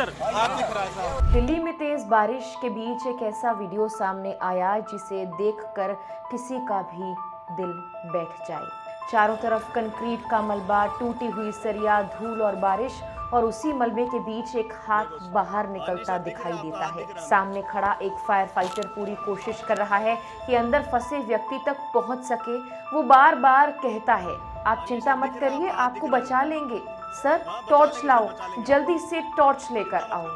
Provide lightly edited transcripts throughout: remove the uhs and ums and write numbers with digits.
इधर हाथ दिख रहा है साहब। दिल्ली में तेज बारिश के बीच एक ऐसा वीडियो सामने आया जिसे देखकर किसी का भी दिल बैठ जाए। चारों तरफ कंक्रीट का मलबा, टूटी हुई सरिया, धूल और बारिश, और उसी मलबे के बीच एक हाथ बाहर निकलता दिखाई देता है। सामने खड़ा एक फायर फाइटर पूरी कोशिश कर रहा है कि अंदर फंसे व्यक्ति तक पहुंच सके। वो बार बार कहता है, आप चिंता मत करिए, आपको बचा लेंगे। सर, टॉर्च लाओ, जल्दी से टॉर्च लेकर आओ।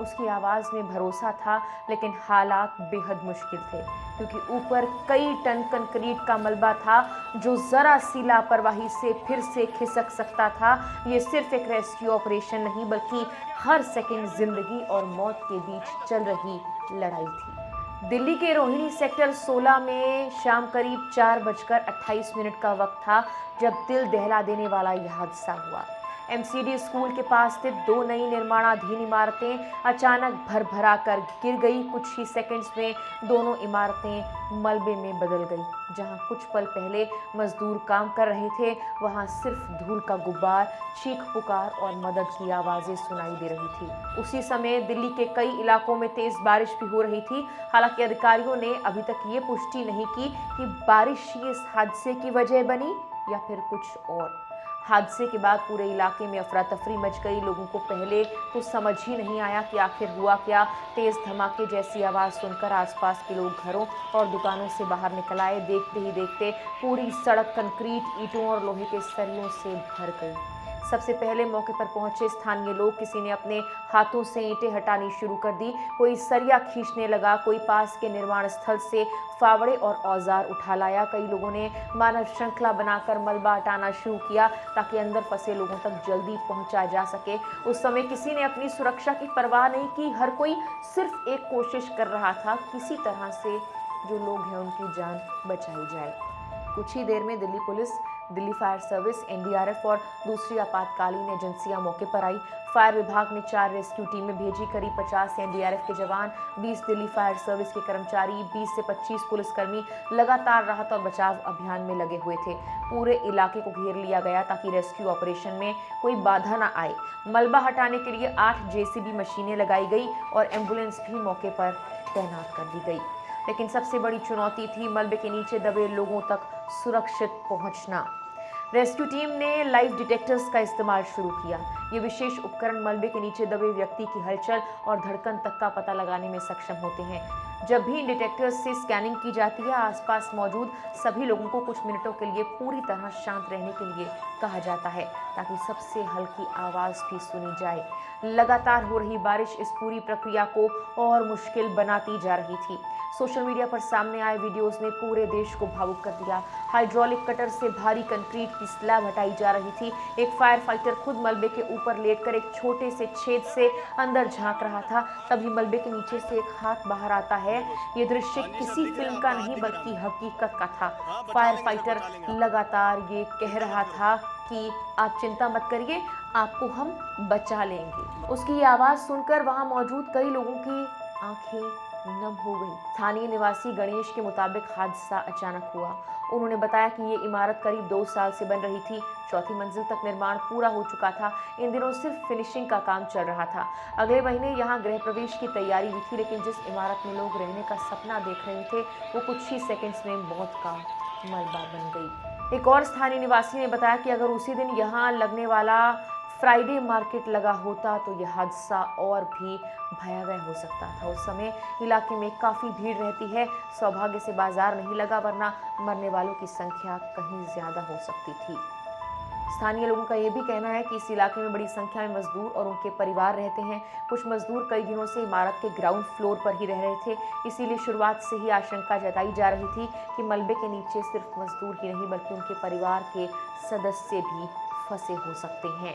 उसकी आवाज में भरोसा था, लेकिन हालात बेहद मुश्किल थे, क्योंकि ऊपर कई टन कंक्रीट का मलबा था जो जरा सी लापरवाही से फिर से खिसक सकता था। ये सिर्फ एक रेस्क्यू ऑपरेशन नहीं, बल्कि हर सेकंड जिंदगी और मौत के बीच चल रही लड़ाई थी। दिल्ली के रोहिणी सेक्टर 16 में शाम करीब 4:28 का वक्त था जब दिल दहला देने वाला यह हादसा हुआ। एमसीडी स्कूल के पास स्थित 2 नई निर्माणाधीन इमारतें अचानक भरभरा कर गिर गई। कुछ ही सेकंड्स में दोनों इमारतें मलबे में बदल गई। जहां कुछ पल पहले मजदूर काम कर रहे थे, वहां सिर्फ धूल का गुब्बार, चीख पुकार और मदद की आवाजें सुनाई दे रही थी। उसी समय दिल्ली के कई इलाकों में तेज बारिश भी हो रही थी। हालांकि अधिकारियों ने अभी तक ये पुष्टि नहीं की कि बारिश ही इस हादसे की वजह बनी या फिर कुछ और। हादसे के बाद पूरे इलाके में अफरा तफरी मच गई। लोगों को पहले तो समझ ही नहीं आया कि आखिर हुआ क्या। तेज धमाके जैसी आवाज सुनकर आसपास के लोग घरों और दुकानों से बाहर निकल आए। देखते ही देखते पूरी सड़क कंक्रीट, ईंटों और लोहे के सरियों से भर गई। सबसे पहले मौके पर पहुंचे स्थानीय लोग, किसी ने अपने हाथों से ईंटें हटानी शुरू कर दी, कोई सरिया खींचने लगा, कोई पास के निर्माण स्थल से फावड़े और औजार उठा लाया। कई लोगों ने मानव श्रृंखला बनाकर मलबा हटाना शुरू किया ताकि अंदर फंसे लोगों तक जल्दी पहुंचाया जा सके। उस समय किसी ने अपनी सुरक्षा की परवाह नहीं की। हर कोई सिर्फ एक कोशिश कर रहा था, किसी तरह से जो लोग हैं उनकी जान बचाई जाए। कुछ ही देर में Delhi police, Delhi fire service, NDRF और दूसरी आपातकालीन एजेंसियां मौके पर आई। फायर विभाग ने 4 रेस्क्यू टीमें भेजी। करीब 50 एनडीआरएफ के जवान, 20 दिल्ली फायर सर्विस के कर्मचारी, 20 से 25 पुलिसकर्मी लगातार राहत और बचाव अभियान में लगे हुए थे। पूरे इलाके को घेर लिया गया ताकि रेस्क्यू ऑपरेशन में कोई बाधा न आए। मलबा हटाने के लिए 8 जेसीबी मशीनें लगाई गई और एम्बुलेंस भी मौके पर तैनात कर दी गई। लेकिन सबसे बड़ी चुनौती थी मलबे के नीचे दबे लोगों तक सुरक्षित पहुंचना। रेस्क्यू टीम ने लाइव डिटेक्टर्स का इस्तेमाल शुरू किया। ये विशेष उपकरण मलबे के नीचे दबे व्यक्ति की हलचल और धड़कन तक का पता लगाने में सक्षम होते हैं। जब भी इन डिटेक्टर्स से स्कैनिंग की जाती है, आसपास मौजूद सभी लोगों को कुछ मिनटों के लिए पूरी तरह शांत रहने के लिए कहा जाता है, ताकि सबसे हल्की आवाज भी सुनी जाए। लगातार हो रही बारिश इस पूरी प्रक्रिया को और मुश्किल बनाती जा रही थी। सोशल मीडिया पर सामने आए वीडियोस ने पूरे देश को भावुक कर दिया। हाइड्रोलिक कटर से भारी कंक्रीट की स्लैब हटाई जा रही थी। एक फायर फाइटर खुद मलबे के ऊपर लेटकर एक छोटे से छेद से अंदर झांक रहा था। तभी मलबे के नीचे से एक हाथ बाहर आता है। ये दृश्य किसी फिल्म का नहीं बल्कि हकीकत का था। फायर फाइटर लगातार ये कह रहा था कि आप चिंता मत करिए, आपको हम बचा लेंगे। उसकी ये आवाज सुनकर वहां मौजूद कई लोगों की आंखें नम हो गई। स्थानीय निवासी गणेश के मुताबिक हादसा अचानक हुआ। उन्होंने बताया कि ये इमारत करीब 2 साल से बन रही थी। 4थी मंजिल तक निर्माण पूरा हो चुका था। इन दिनों सिर्फ फिनिशिंग का काम चल रहा था। अगले महीने यहाँ गृह प्रवेश की तैयारी भी थी, लेकिन जिस इमारत में लोग रहने का सपना देख रहे थे, वो कुछ ही सेकेंड्स में मौत का मलबा बन गई। एक और स्थानीय निवासी ने बताया कि अगर उसी दिन यहाँ लगने वाला फ्राइडे मार्केट लगा होता तो यह हादसा और भी भयावह हो सकता था। उस समय इलाके में काफी भीड़ रहती है। सौभाग्य से बाजार नहीं लगा, वरना मरने वालों की संख्या कहीं ज्यादा हो सकती थी। स्थानीय लोगों का यह भी कहना है कि इस इलाके में बड़ी संख्या में मजदूर और उनके परिवार रहते हैं। कुछ मजदूर कई दिनों से इमारत के ग्राउंड फ्लोर पर ही रह रहे थे। इसीलिए शुरुआत से ही आशंका जताई जा रही थी कि मलबे के नीचे सिर्फ मजदूर ही नहीं बल्कि उनके परिवार के सदस्य भी फंसे हो सकते हैं।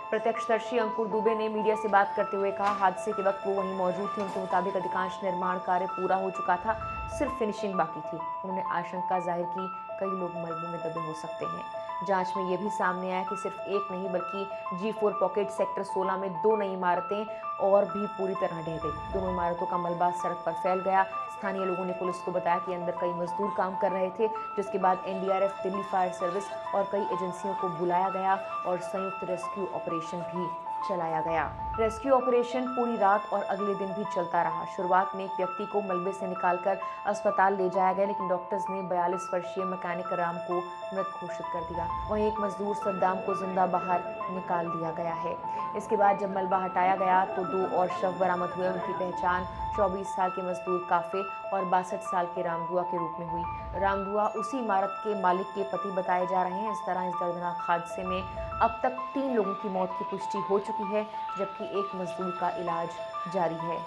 प्रत्यक्षदर्शी अंकुर दुबे ने मीडिया से बात करते हुए कहा, हादसे के वक्त वो वहीं मौजूद थे। उनके मुताबिक अधिकांश निर्माण कार्य पूरा हो चुका था, सिर्फ फिनिशिंग बाकी थी। उन्होंने आशंका जाहिर की कई लोग मलबे में दबे हो सकते हैं। जांच में यह भी सामने आया कि सिर्फ एक नहीं बल्कि G4 पॉकेट सेक्टर 16 में 2 नई इमारतें और भी पूरी तरह ढह गई। दोनों इमारतों का मलबा सड़क पर फैल गया। स्थानीय लोगों ने पुलिस को बताया कि अंदर कई मजदूर काम कर रहे थे, जिसके बाद एनडीआरएफ, दिल्ली फायर सर्विस और कई एजेंसियों को बुलाया गया और संयुक्त रेस्क्यू ऑपरेशन भी चलाया गया। रेस्क्यू ऑपरेशन पूरी रात और अगले दिन भी चलता रहा। शुरुआत में एक व्यक्ति को मलबे से निकालकर अस्पताल ले जाया गया, लेकिन डॉक्टर्स ने 42 वर्षीय मैकेनिक राम को मृत घोषित कर दिया। वहीं एक मजदूर सद्दाम को जिंदा बाहर निकाल दिया गया है। इसके बाद जब मलबा हटाया गया तो 2 और शव बरामद हुए। उनकी पहचान 24 साल के मजदूर काफे और 62 साल के रामदुआ के रूप में हुई। रामदुआ उसी इमारत के मालिक के पति बताए जा रहे हैं। इस तरह इस दर्दनाक हादसे में अब तक 3 लोगों की मौत की पुष्टि हो चुकी है, जबकि एक मजदूर का इलाज जारी है।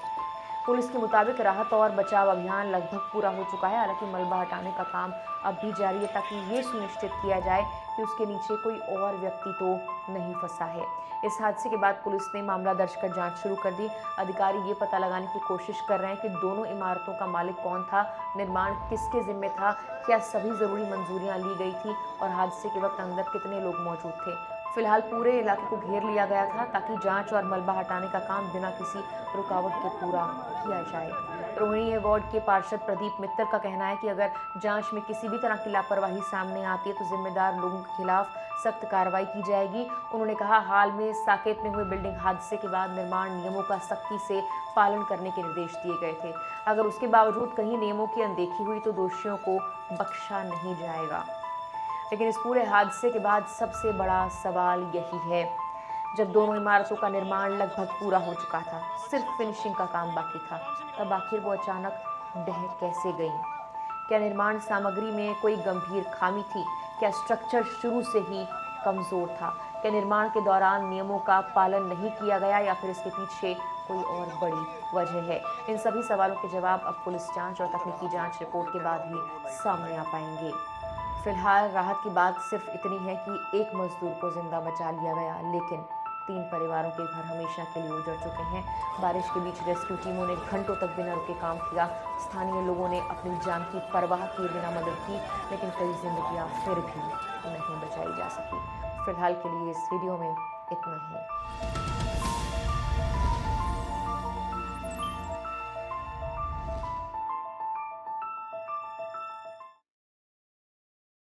पुलिस के मुताबिक राहत और बचाव अभियान लगभग पूरा हो चुका है। हालांकि मलबा हटाने का काम अब भी जारी है, ताकि ये सुनिश्चित किया जाए कि उसके नीचे कोई और व्यक्ति तो नहीं फंसा है। इस हादसे के बाद पुलिस ने मामला दर्ज कर जांच शुरू कर दी। अधिकारी ये पता लगाने की कोशिश कर रहे हैं कि दोनों इमारतों का मालिक कौन था, निर्माण किसके जिम्मे था, क्या सभी जरूरी मंजूरियां ली गई थी और हादसे के वक्त अंदर कितने लोग मौजूद थे। फिलहाल पूरे इलाके को घेर लिया गया था ताकि जांच और मलबा हटाने का काम बिना किसी रुकावट के पूरा किया जाए। रोहिणी वार्ड के पार्षद प्रदीप मित्तर का कहना है कि अगर जांच में किसी भी तरह की लापरवाही सामने आती है तो जिम्मेदार लोगों के खिलाफ सख्त कार्रवाई की जाएगी। उन्होंने कहा, हाल में साकेत में हुए बिल्डिंग हादसे के बाद निर्माण नियमों का सख्ती से पालन करने के निर्देश दिए गए थे। अगर उसके बावजूद कहीं नियमों की अनदेखी हुई तो दोषियों को बख्शा नहीं जाएगा। लेकिन इस पूरे हादसे के बाद सबसे बड़ा सवाल यही है, जब दोनों इमारतों का निर्माण लगभग पूरा हो चुका था, सिर्फ फिनिशिंग का काम बाकी था, तब आखिर वो अचानक ढह कैसे गई? क्या निर्माण सामग्री में कोई गंभीर खामी थी? क्या स्ट्रक्चर शुरू से ही कमजोर था? क्या निर्माण के दौरान नियमों का पालन नहीं किया गया या फिर इसके पीछे कोई और बड़ी वजह है? इन सभी सवालों के जवाब अब पुलिस जांच और तकनीकी जांच रिपोर्ट के बाद ही सामने आ पाएंगे। फिलहाल राहत की बात सिर्फ इतनी है कि एक मजदूर को जिंदा बचा लिया गया, लेकिन 3 परिवारों के घर हमेशा के लिए उजड़ चुके हैं। बारिश के बीच रेस्क्यू टीमों ने घंटों तक बिना रुके काम किया। स्थानीय लोगों ने अपनी जान की परवाह किए बिना मदद की, लेकिन कई जिंदगियां फिर भी नहीं बचाई जा सकी। फिलहाल के लिए इस वीडियो में इतना ही।